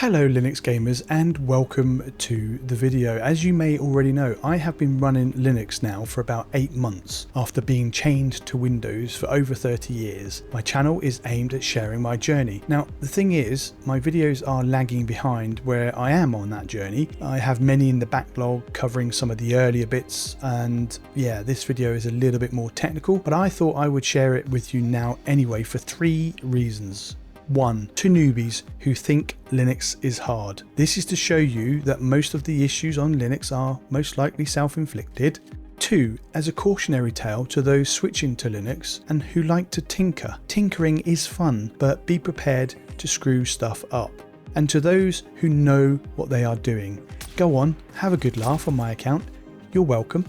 Hello Linux gamers and welcome to the video. As you may already know, I have been running Linux now for about 8 months after being chained to Windows for over 30 years. My channel is aimed at sharing my journey. Now the thing is, my videos are lagging behind where I am on that journey. I have many in the backlog covering some of the earlier bits, and yeah, this video is a little bit more technical, but I thought I would share it with you now anyway for 3 reasons. 1. To newbies who think Linux is hard. This is to show you that most of the issues on Linux are most likely self-inflicted. 2. As a cautionary tale to those switching to Linux and who like to tinker. Tinkering is fun, but be prepared to screw stuff up. And to those who know what they are doing. Go on, have a good laugh on my account. You're welcome.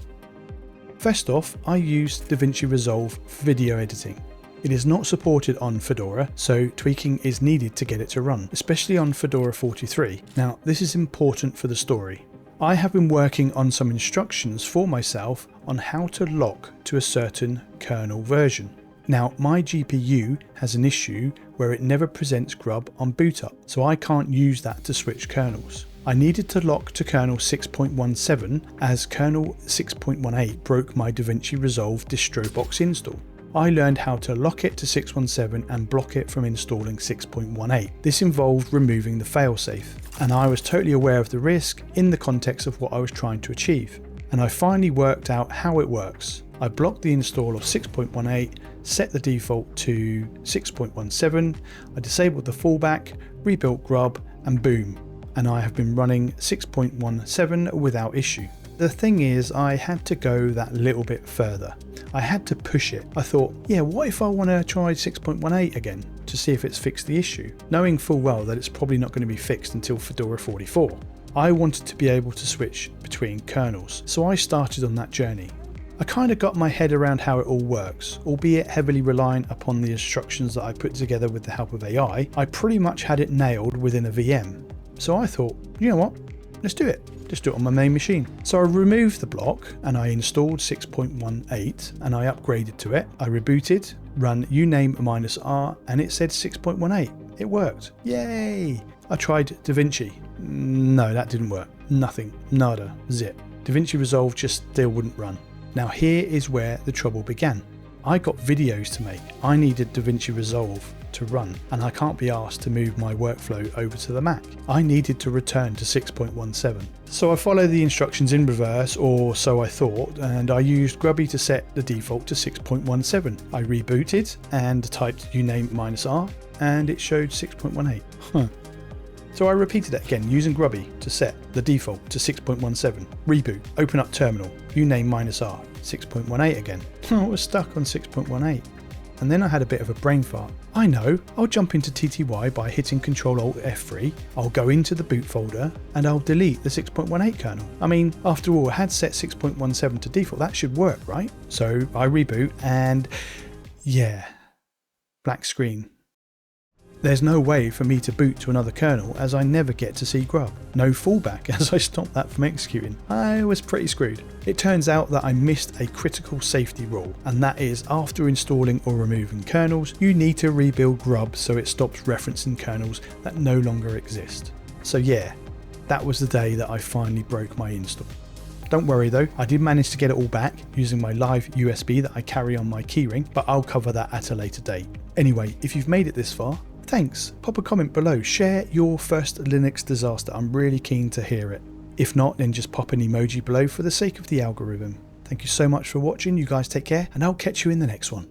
First off, I use DaVinci Resolve for video editing. It is not supported on Fedora, so tweaking is needed to get it to run, especially on Fedora 43. Now, this is important for the story. I have been working on some instructions for myself on how to lock to a certain kernel version. Now, my GPU has an issue where it never presents GRUB on boot up, so I can't use that to switch kernels. I needed to lock to kernel 6.17 as kernel 6.18 broke my DaVinci Resolve distro box install. I learned how to lock it to 6.17 and block it from installing 6.18. This involved removing the failsafe, and I was totally aware of the risk in the context of what I was trying to achieve. And I finally worked out how it works. I blocked the install of 6.18, set the default to 6.17, I disabled the fallback, rebuilt GRUB, and boom. And I have been running 6.17 without issue. The thing is, I had to go that little bit further. I had to push it. I thought, yeah, what if I want to try 6.18 again to see if it's fixed the issue, knowing full well that it's probably not going to be fixed until Fedora 44. I wanted to be able to switch between kernels, so I started on that journey. I kind of got my head around how it all works, albeit heavily reliant upon the instructions that I put together with the help of AI. I pretty much had it nailed within a VM. So I thought, you know what, let's do it. Just do it on my main machine. So I removed the block and I installed 6.18 and I upgraded to it. I rebooted, run uname -r and it said 6.18. It worked. Yay! I tried DaVinci. No, that didn't work. Nothing. Nada. Zip. DaVinci Resolve just still wouldn't run. Now here is where the trouble began. I got videos to make. I needed DaVinci Resolve to run, and I can't be asked to move my workflow over to the Mac. I needed to return to 6.17. So I followed the instructions in reverse, or so I thought, and I used Grubby to set the default to 6.17. I rebooted and typed uname -r and it showed 6.18. So I repeated it again using Grubby to set the default to 6.17. Reboot, open up terminal, uname -r, 6.18 again. I was stuck on 6.18. And then I had a bit of a brain fart. I know, I'll jump into TTY by hitting Ctrl-Alt-F3, I'll go into the boot folder, and I'll delete the 6.18 kernel. I mean, after all, I had set 6.17 to default, that should work, right? So I reboot and yeah, black screen. There's no way for me to boot to another kernel as I never get to see GRUB. No fallback as I stopped that from executing. I was pretty screwed. It turns out that I missed a critical safety rule, and that is after installing or removing kernels, you need to rebuild GRUB so it stops referencing kernels that no longer exist. So yeah, that was the day that I finally broke my install. Don't worry though, I did manage to get it all back using my live USB that I carry on my keyring, but I'll cover that at a later date. Anyway, if you've made it this far, thanks. Pop a comment below, share your first Linux disaster, I'm really keen to hear it. If not, then just pop an emoji below for the sake of the algorithm. Thank you so much for watching, you guys take care, and I'll catch you in the next one.